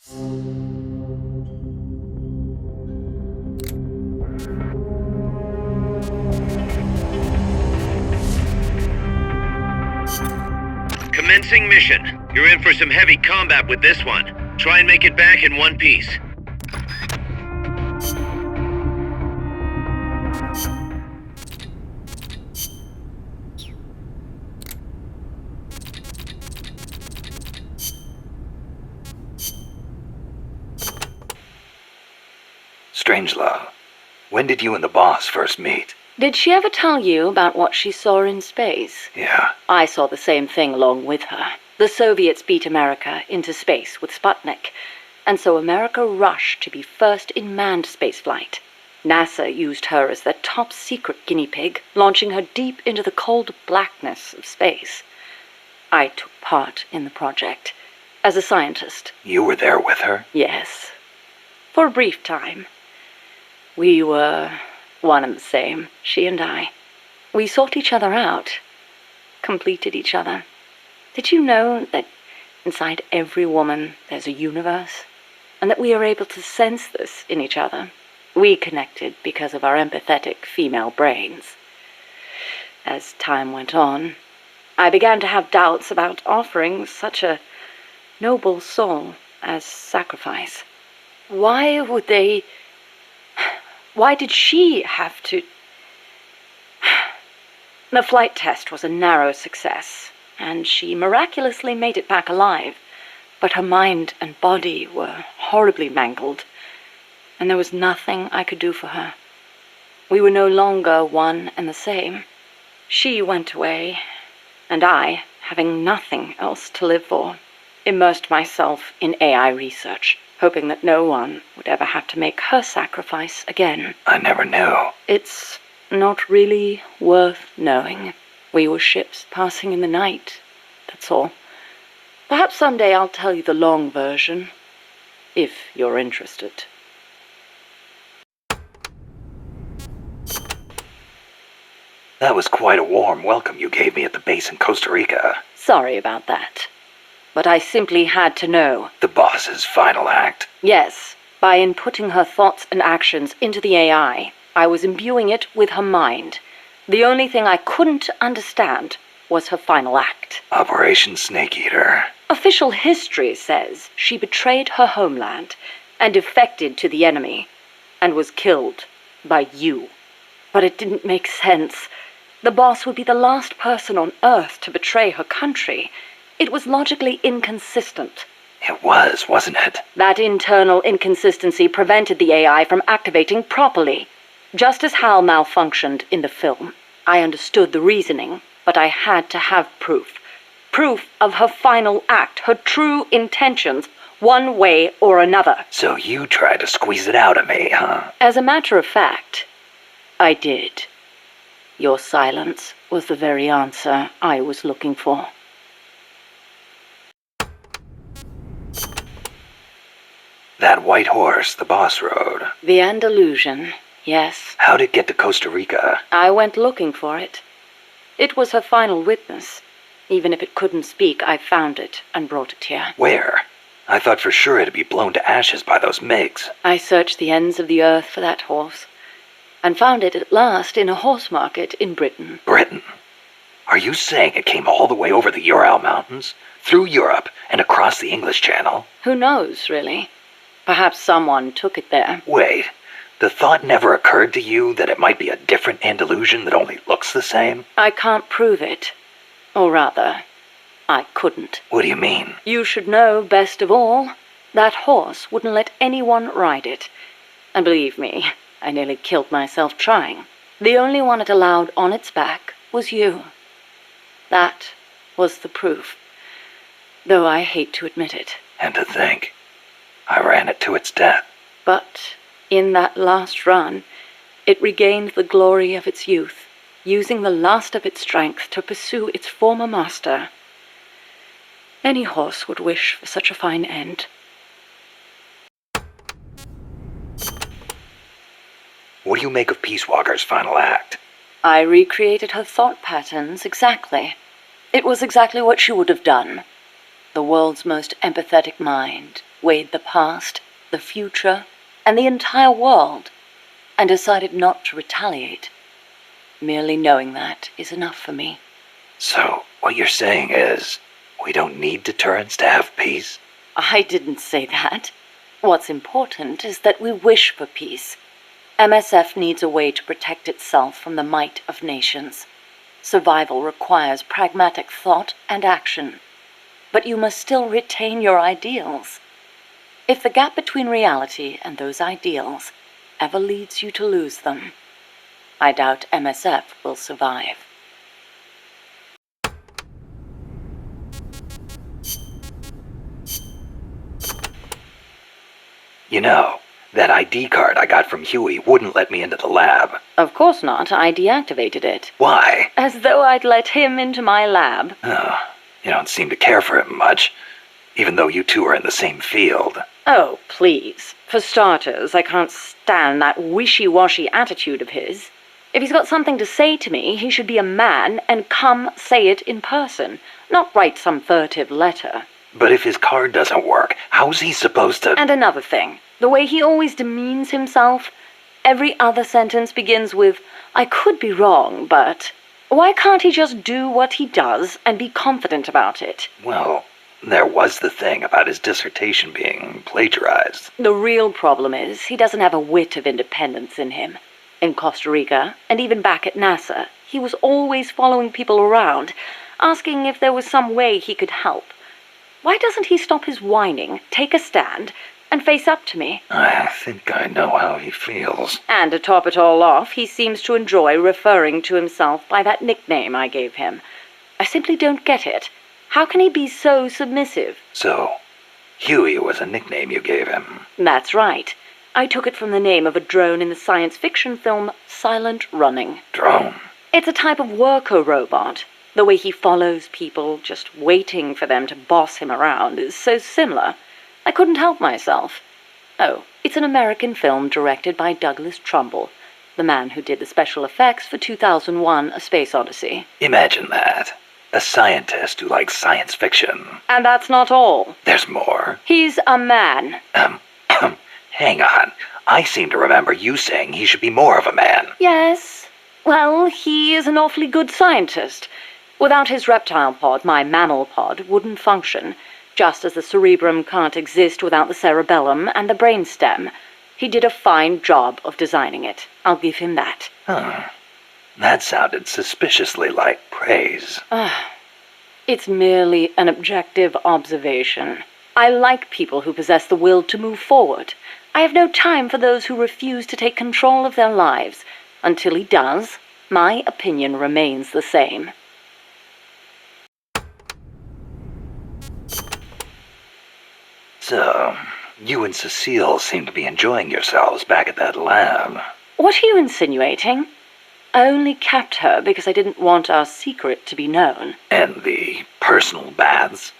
Commencing mission. You're in for some heavy combat with this one. Try and make it back in one piece. Strangelove, when did you and the boss first meet? Did she ever tell you about what she saw in space? Yeah. I saw the same thing along with her. The Soviets beat America into space with Sputnik, and so America rushed to be first in manned spaceflight. NASA used her as their top-secret guinea pig, launching her deep into the cold blackness of space. I took part in the project, as a scientist. You were there with her? Yes. For a brief time. We were one and the same, she and I. We sought each other out, completed each other. Did you know that inside every woman there's a universe? And that we are able to sense this in each other? We connected because of our empathetic female brains. As time went on, I began to have doubts about offering such a noble soul as sacrifice. Why did she have to... The flight test was a narrow success, and she miraculously made it back alive, but her mind and body were horribly mangled, and there was nothing I could do for her. We were no longer one and the same. She went away, and I, having nothing else to live for, immersed myself in AI research, hoping that no one would ever have to make her sacrifice again. I never knew. It's not really worth knowing. We were ships passing in the night, that's all. Perhaps someday I'll tell you the long version, if you're interested. That was quite a warm welcome you gave me at the base in Costa Rica. Sorry about that. But I simply had to know. The boss's final act? Yes. By inputting her thoughts and actions into the AI, I was imbuing it with her mind. The only thing I couldn't understand was her final act. Operation Snake Eater. Official history says she betrayed her homeland and defected to the enemy and was killed by you. But it didn't make sense. The boss would be the last person on Earth to betray her country. It was logically inconsistent. It was, wasn't it? That internal inconsistency prevented the AI from activating properly. Just as Hal malfunctioned in the film. I understood the reasoning, but I had to have proof. Proof of her final act, her true intentions, one way or another. So you tried to squeeze it out of me, huh? As a matter of fact, I did. Your silence was the very answer I was looking for. That white horse the boss rode. The Andalusian, yes. How'd it get to Costa Rica? I went looking for it. It was her final witness. Even if it couldn't speak, I found it and brought it here. Where? I thought for sure it'd be blown to ashes by those MiGs. I searched the ends of the earth for that horse, and found it at last in a horse market in Britain. Britain? Are you saying it came all the way over the Ural Mountains, through Europe, and across the English Channel? Who knows, really? Perhaps someone took it there. Wait, the thought never occurred to you that it might be a different Andalusian that only looks the same? I can't prove it. Or rather, I couldn't. What do you mean? You should know best of all. That horse wouldn't let anyone ride it. And believe me, I nearly killed myself trying. The only one it allowed on its back was you. That was the proof. Though I hate to admit it. And to think, I ran it to its death. But in that last run, it regained the glory of its youth, using the last of its strength to pursue its former master. Any horse would wish for such a fine end. What do you make of Peace Walker's final act? I recreated her thought patterns exactly. It was exactly what she would have done. The world's most empathetic mind weighed the past, the future, and the entire world, and decided not to retaliate. Merely knowing that is enough for me. So, what you're saying is, we don't need deterrence to have peace? I didn't say that. What's important is that we wish for peace. MSF needs a way to protect itself from the might of nations. Survival requires pragmatic thought and action. But you must still retain your ideals. If the gap between reality and those ideals ever leads you to lose them, I doubt MSF will survive. You know, that ID card I got from Huey wouldn't let me into the lab. Of course not. I deactivated it. Why? As though I'd let him into my lab. Oh, you don't seem to care for him much, even though you two are in the same field. Oh, please. For starters, I can't stand that wishy-washy attitude of his. If he's got something to say to me, he should be a man and come say it in person, not write some furtive letter. But if his card doesn't work, how's he supposed to— And another thing, the way he always demeans himself. Every other sentence begins with, I could be wrong, but... Why can't he just do what he does and be confident about it? Well, there was the thing about his dissertation being plagiarized. The real problem is he doesn't have a whit of independence in him. In Costa Rica, and even back at NASA, he was always following people around, asking if there was some way he could help. Why doesn't he stop his whining, take a stand, and face up to me? I think I know how he feels. And to top it all off, he seems to enjoy referring to himself by that nickname I gave him. I simply don't get it. How can he be so submissive? So, Huey was a nickname you gave him. That's right. I took it from the name of a drone in the science fiction film Silent Running. Drone? It's a type of worker robot. The way he follows people, just waiting for them to boss him around, is so similar. I couldn't help myself. Oh, it's an American film directed by Douglas Trumbull, the man who did the special effects for 2001: A Space Odyssey. Imagine that. A scientist who likes science fiction. And that's not all. There's more. He's a man. Hang on. I seem to remember you saying he should be more of a man. Yes. Well, he is an awfully good scientist. Without his reptile pod, my mammal pod wouldn't function, just as the cerebrum can't exist without the cerebellum and the brainstem. He did a fine job of designing it. I'll give him that. That sounded suspiciously like praise. It's merely an objective observation. I like people who possess the will to move forward. I have no time for those who refuse to take control of their lives. Until he does, my opinion remains the same. So, you and Cecile seem to be enjoying yourselves back at that lab. What are you insinuating? I only kept her because I didn't want our secret to be known. And the personal baths?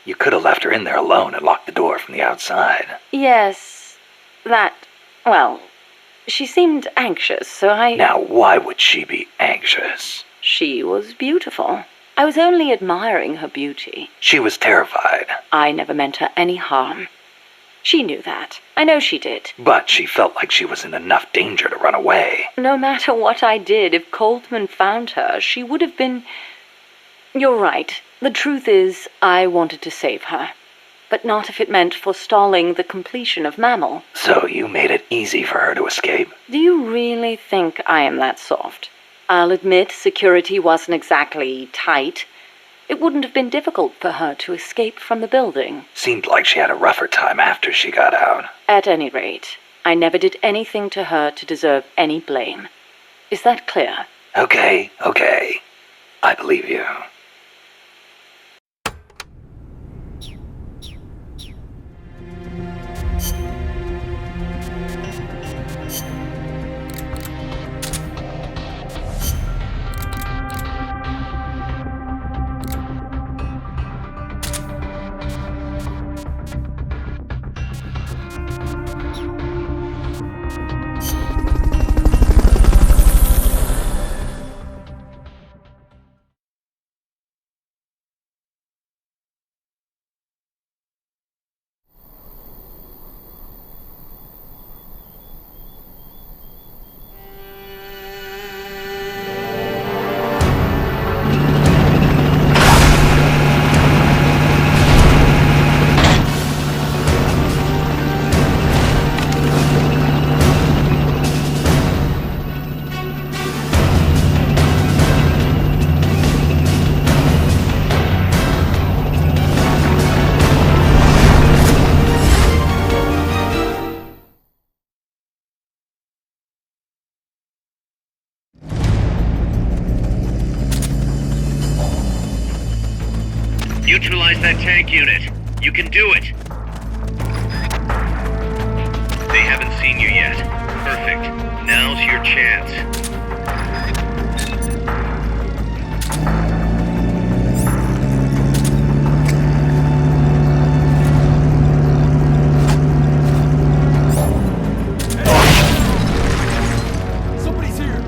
You could have left her in there alone and locked the door from the outside. Yes, well, she seemed anxious, so I... Now, why would she be anxious? She was beautiful. I was only admiring her beauty. She was terrified. I never meant her any harm. She knew that. I know she did. But she felt like she was in enough danger to run away. No matter what I did, if Coltman found her, she would have been... You're right. The truth is, I wanted to save her. But not if it meant forestalling the completion of Mammal. So you made it easy for her to escape? Do you really think I am that soft? I'll admit security wasn't exactly tight. It wouldn't have been difficult for her to escape from the building. Seemed like she had a rougher time after she got out. At any rate, I never did anything to her to deserve any blame. Is that clear? Okay. I believe you. Neutralize that tank unit. You can do it. They haven't seen you yet. Perfect. Now's your chance. Somebody's here!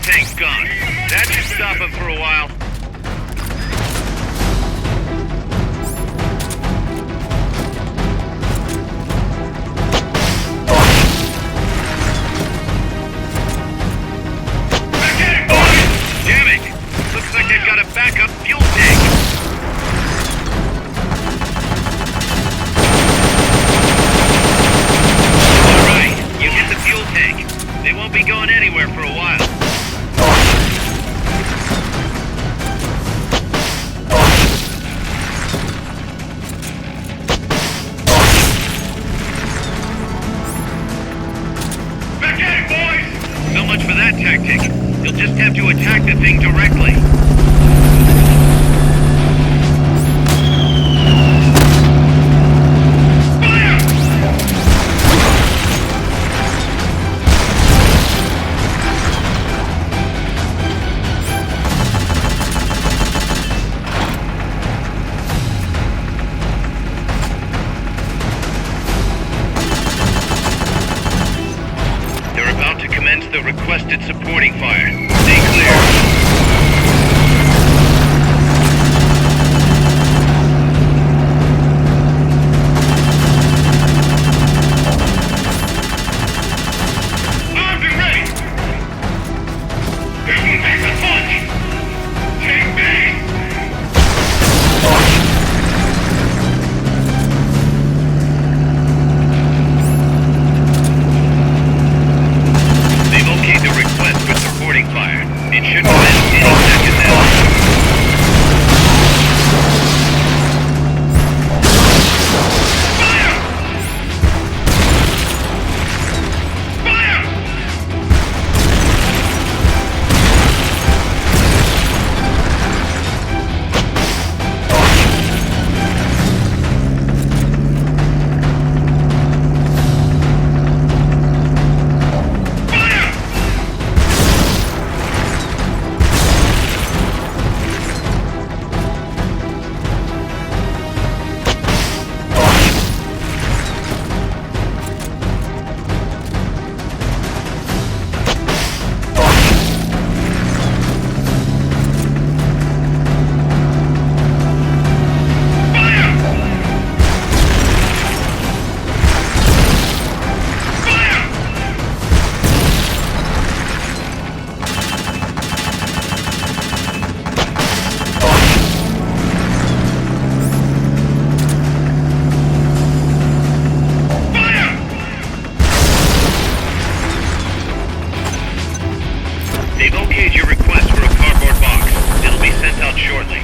tank's gone. That should stop him for a while. Damn it! Looks like they've got a backup fuel tank. Alright, you hit the fuel tank. They won't be going anywhere for a while. Back at it, boys! So much for that tactic. You'll just have to attack the thing directly. Fire! They're about to commence the requested supporting fire. Stay clear. Armed and ready! This one takes a punch! Take base! They've okayed the request for supporting fire. It should commence any second now. Fire! Fire! Fire! They've okayed your request for a cardboard box. It'll be sent out shortly.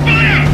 Fire!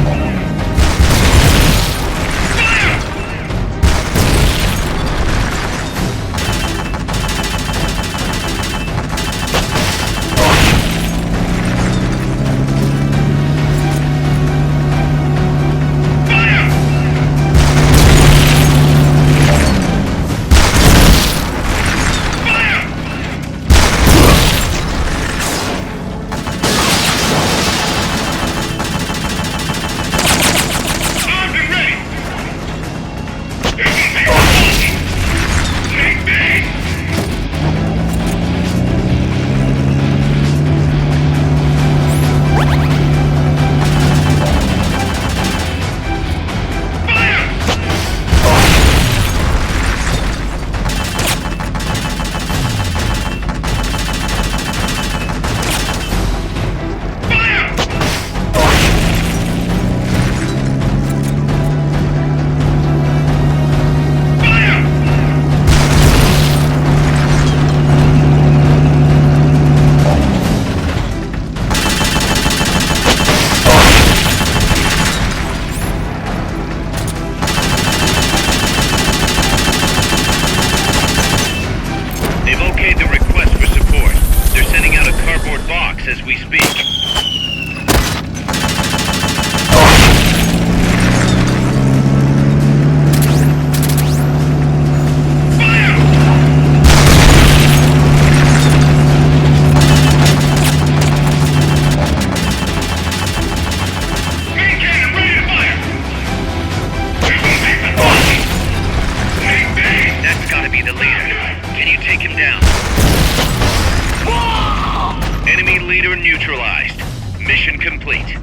complete.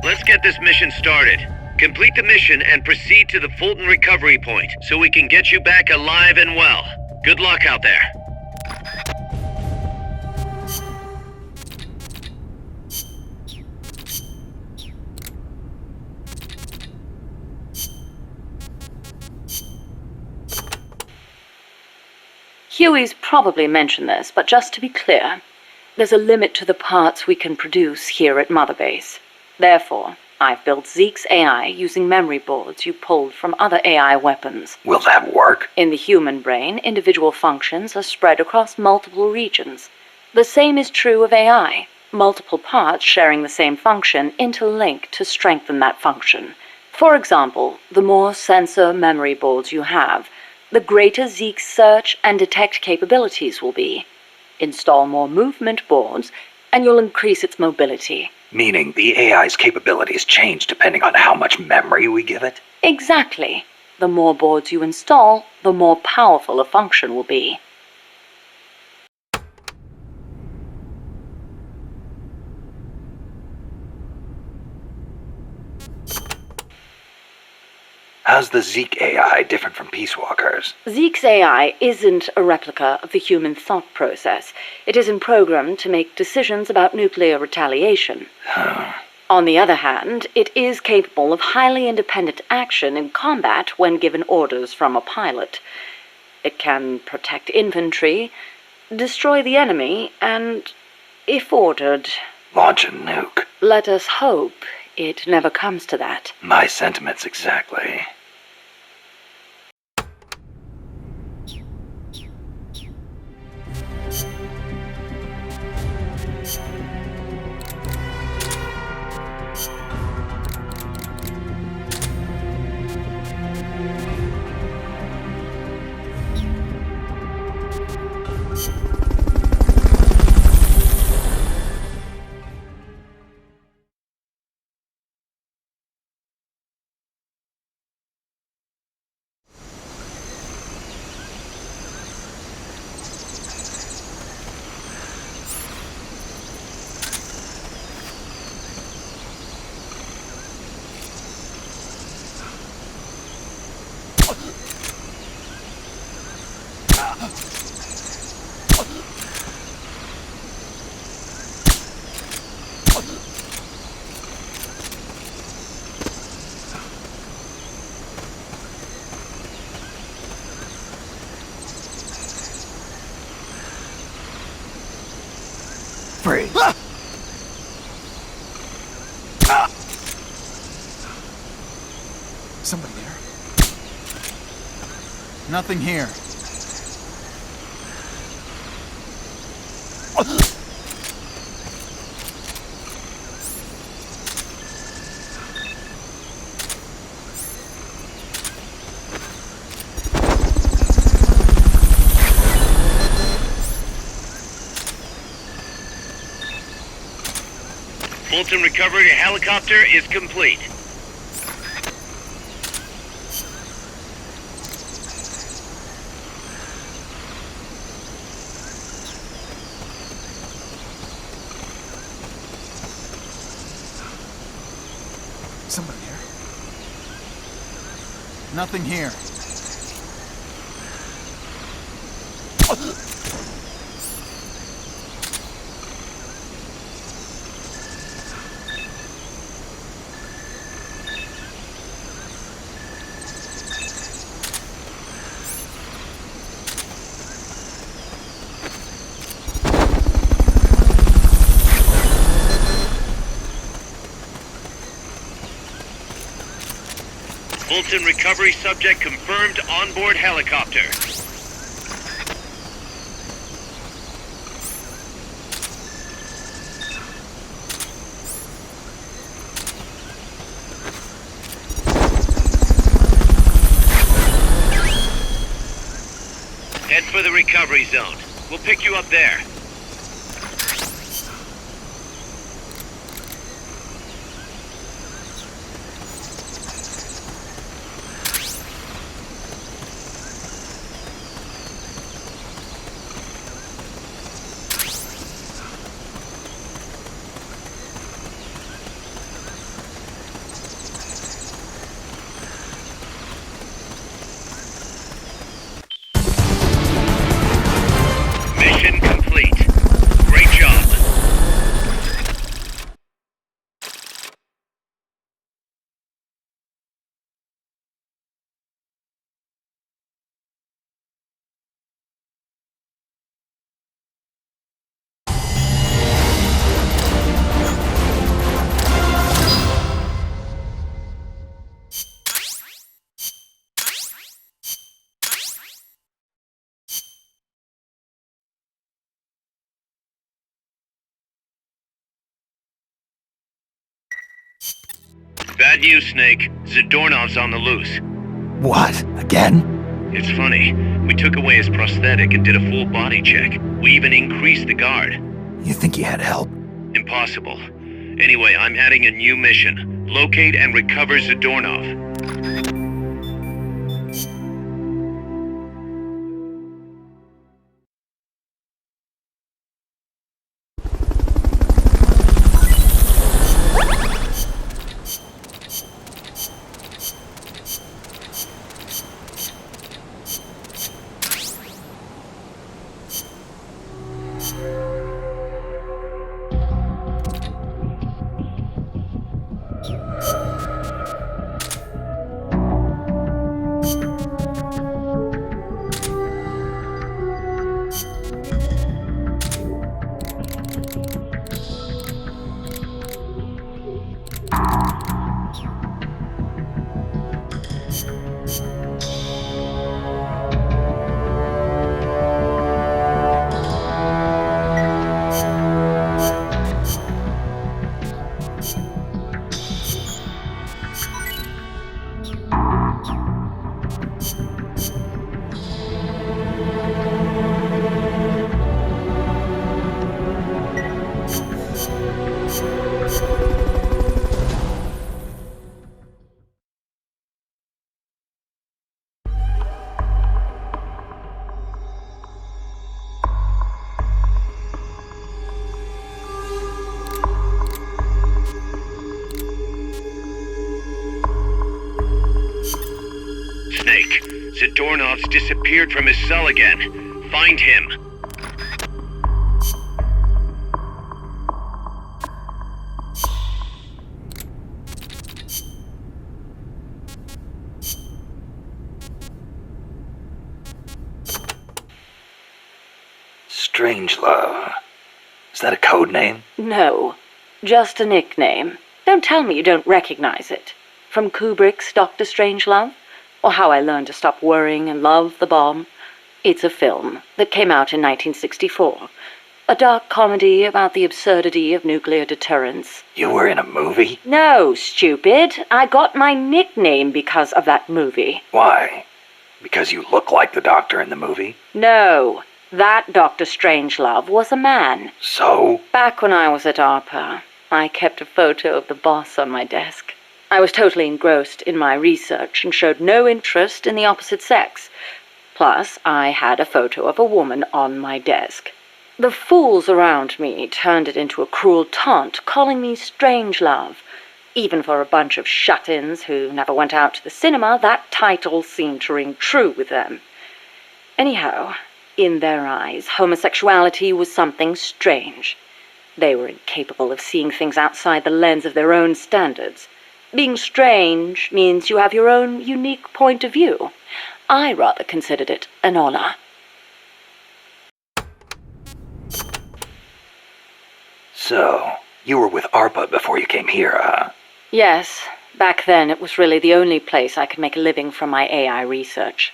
Let's get this mission started. Complete the mission and proceed to the Fulton recovery point so we can get you back alive and well. Good luck out there. Huey's probably mentioned this, but just to be clear, there's a limit to the parts we can produce here at Mother Base. Therefore, I've built Zeke's AI using memory boards you pulled from other AI weapons. Will that work? In the human brain, individual functions are spread across multiple regions. The same is true of AI. Multiple parts sharing the same function interlink to strengthen that function. For example, the more sensor memory boards you have, the greater Zeke's search and detect capabilities will be. Install more movement boards, and you'll increase its mobility. Meaning the AI's capabilities change depending on how much memory we give it? Exactly. The more boards you install, the more powerful a function will be. How's the Zeke AI different from Peace Walker's? Zeke's AI isn't a replica of the human thought process. It isn't programmed to make decisions about nuclear retaliation. On the other hand, it is capable of highly independent action in combat when given orders from a pilot. It can protect infantry, destroy the enemy, and, if ordered... launch a nuke. Let us hope it never comes to that. My sentiments exactly. Free. Somebody there? Nothing here. Fulton recovery helicopter is complete. Somebody there? Nothing here. Fulton recovery subject confirmed onboard helicopter. Head for the recovery zone. We'll pick you up there. Mission complete. Great job. Bad news, Snake. Zadornov's on the loose. What? Again? It's funny. We took away his prosthetic and did a full body check. We even increased the guard. You think he had help? Impossible. Anyway, I'm adding a new mission. Locate and recover Zadornov. Dornoff's disappeared from his cell again. Find him. Strangelove. Is that a code name? No, just a nickname. Don't tell me you don't recognize it. From Kubrick's Dr. Strangelove, or How I Learned to Stop Worrying and Love the Bomb. It's a film that came out in 1964. A dark comedy about the absurdity of nuclear deterrence. You were in a movie? No, stupid. I got my nickname because of that movie. Why? Because you look like the doctor in the movie? No, that Dr. Strangelove was a man. So? Back when I was at ARPA, I kept a photo of the boss on my desk. I was totally engrossed in my research and showed no interest in the opposite sex. Plus, I had a photo of a woman on my desk. The fools around me turned it into a cruel taunt, calling me Strangelove. Even for a bunch of shut-ins who never went out to the cinema, that title seemed to ring true with them. Anyhow, in their eyes, homosexuality was something strange. They were incapable of seeing things outside the lens of their own standards. Being strange means you have your own unique point of view. I rather considered it an honor. So, you were with ARPA before you came here, huh? Yes, back then it was really the only place I could make a living from my AI research.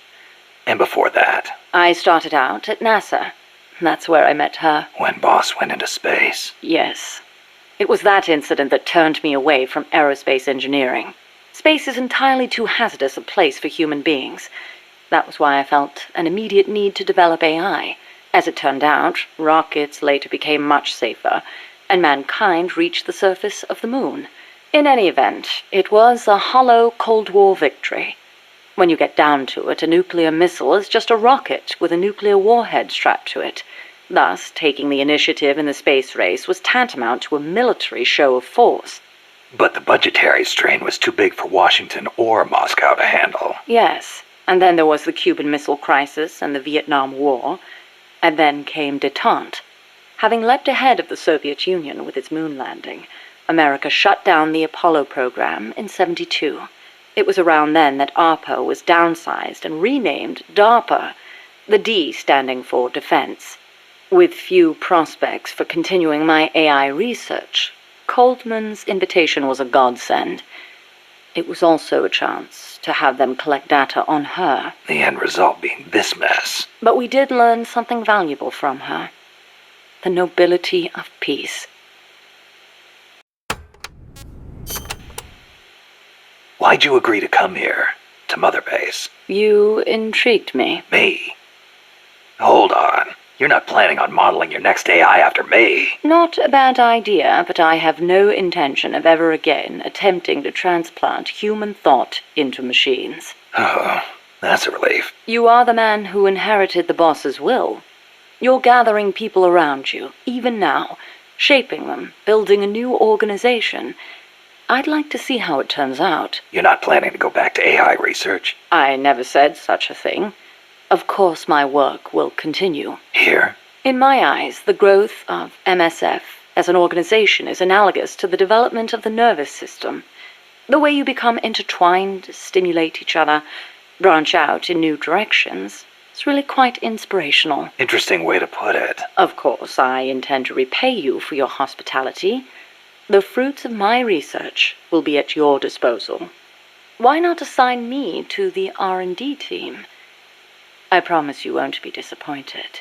And before that? I started out at NASA. That's where I met her. When Boss went into space? Yes. It was that incident that turned me away from aerospace engineering. Space is entirely too hazardous a place for human beings. That was why I felt an immediate need to develop AI. As it turned out, rockets later became much safer, and mankind reached the surface of the moon. In any event, it was a hollow Cold War victory. When you get down to it, a nuclear missile is just a rocket with a nuclear warhead strapped to it. Thus, taking the initiative in the space race was tantamount to a military show of force. But the budgetary strain was too big for Washington or Moscow to handle. Yes, and then there was the Cuban Missile Crisis and the Vietnam War, and then came détente. Having leapt ahead of the Soviet Union with its moon landing, America shut down the Apollo program in '72. It was around then that ARPA was downsized and renamed DARPA, the D standing for Defense. With few prospects for continuing my AI research, Coldman's invitation was a godsend. It was also a chance to have them collect data on her. The end result being this mess. But we did learn something valuable from her. The nobility of peace. Why'd you agree to come here, to Mother Base? You intrigued me. Me? Hold on. You're not planning on modeling your next AI after me. Not a bad idea, but I have no intention of ever again attempting to transplant human thought into machines. Oh, that's a relief. You are the man who inherited the boss's will. You're gathering people around you, even now, shaping them, building a new organization. I'd like to see how it turns out. You're not planning to go back to AI research? I never said such a thing. Of course my work will continue. Here? In my eyes, the growth of MSF as an organization is analogous to the development of the nervous system. The way you become intertwined, stimulate each other, branch out in new directions. It's really quite inspirational. Interesting way to put it. Of course, I intend to repay you for your hospitality. The fruits of my research will be at your disposal. Why not assign me to the R&D team? I promise you won't be disappointed.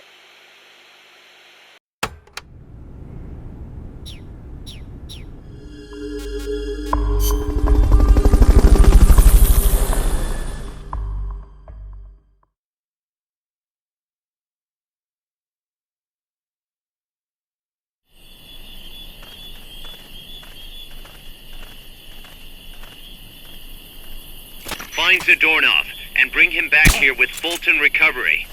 Find Zadornov and bring him back here with Fulton Recovery.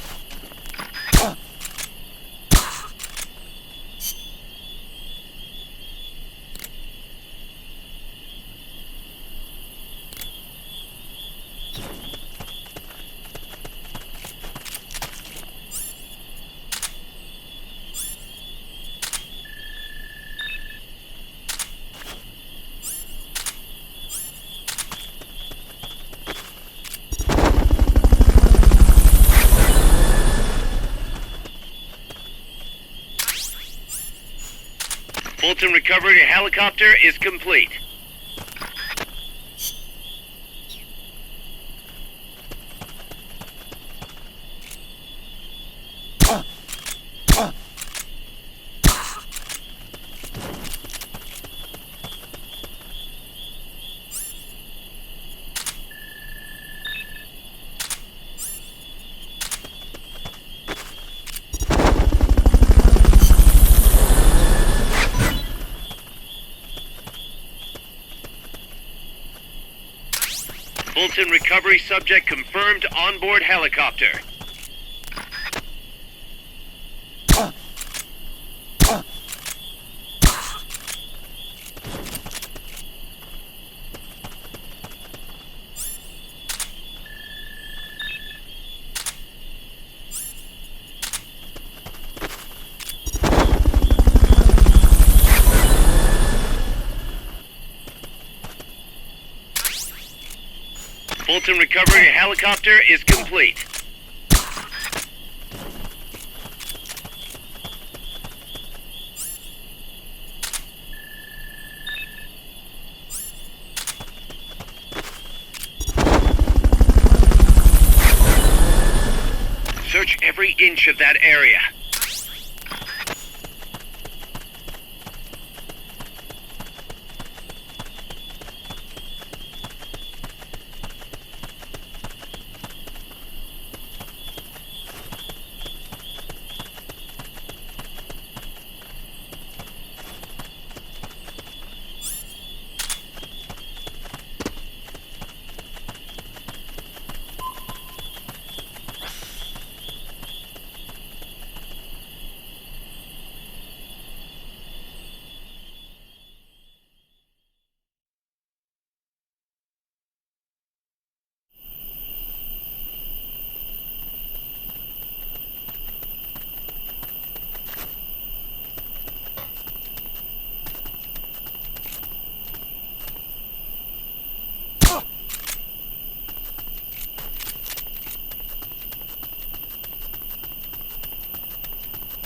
Fulton recovery helicopter is complete. Fulton recovery subject confirmed onboard helicopter. Fulton recovery helicopter is complete. Search every inch of that area.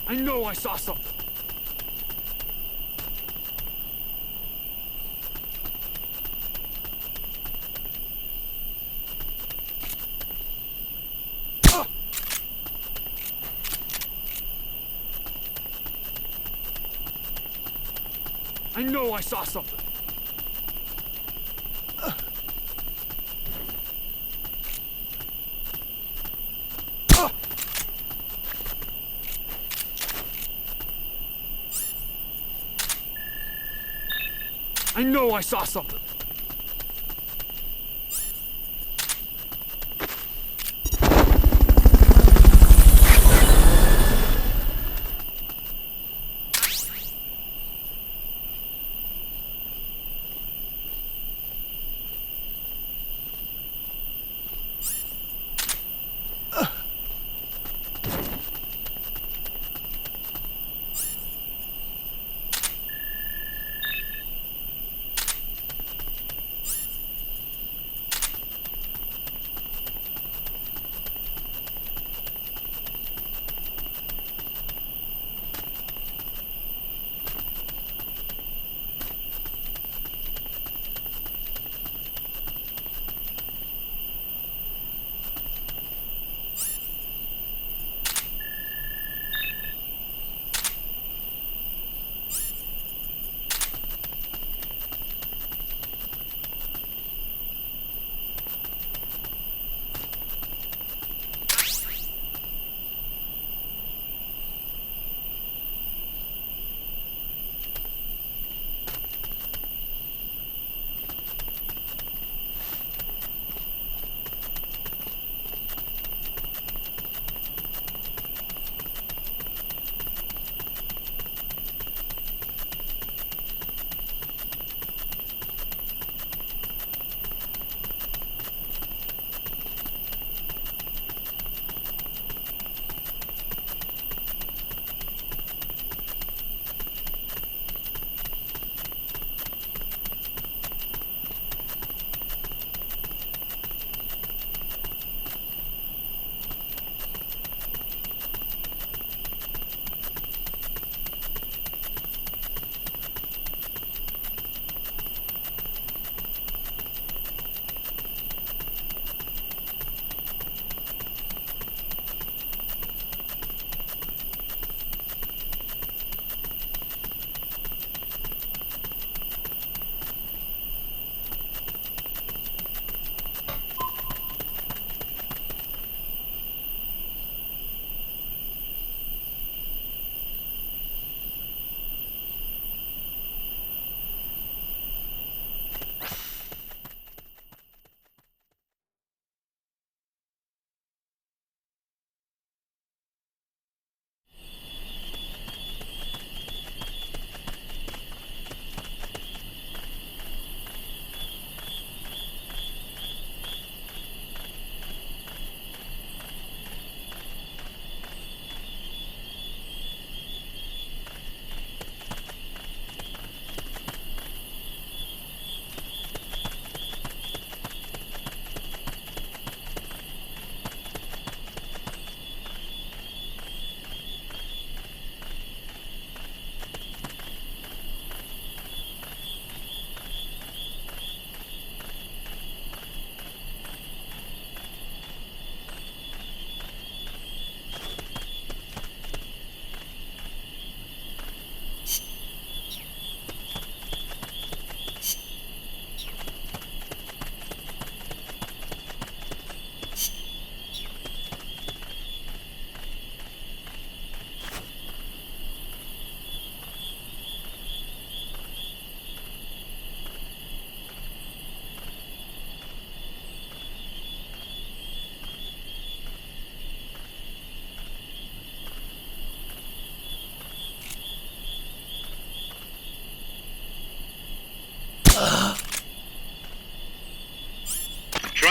I know I saw something. I know I saw something. I know I saw something.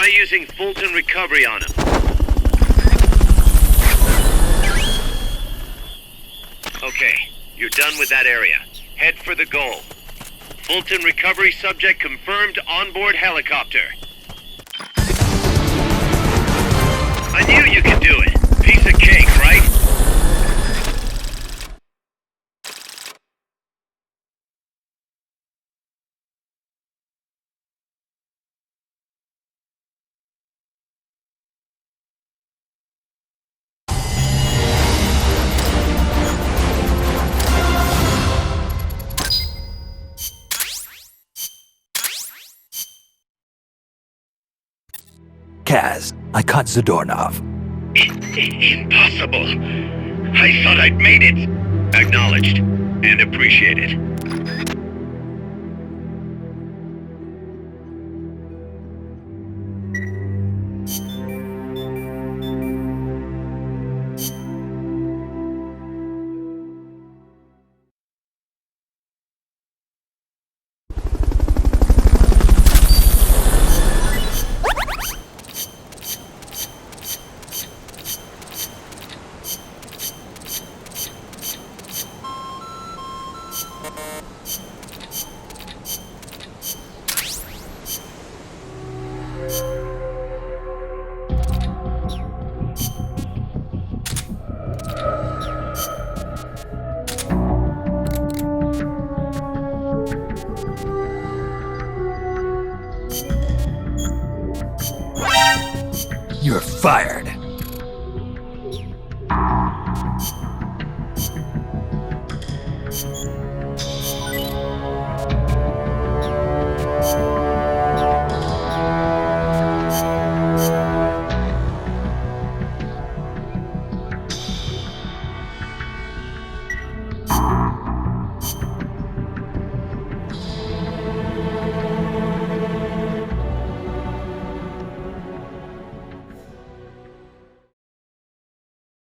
Try using Fulton recovery on him. Okay, you're done with that area. Head for the goal. Fulton recovery subject confirmed onboard helicopter. I knew you could do it. Piece of cake, right? Kaz, I caught Zadornov. Impossible. I thought I'd made it. Acknowledged and appreciated. You're fired.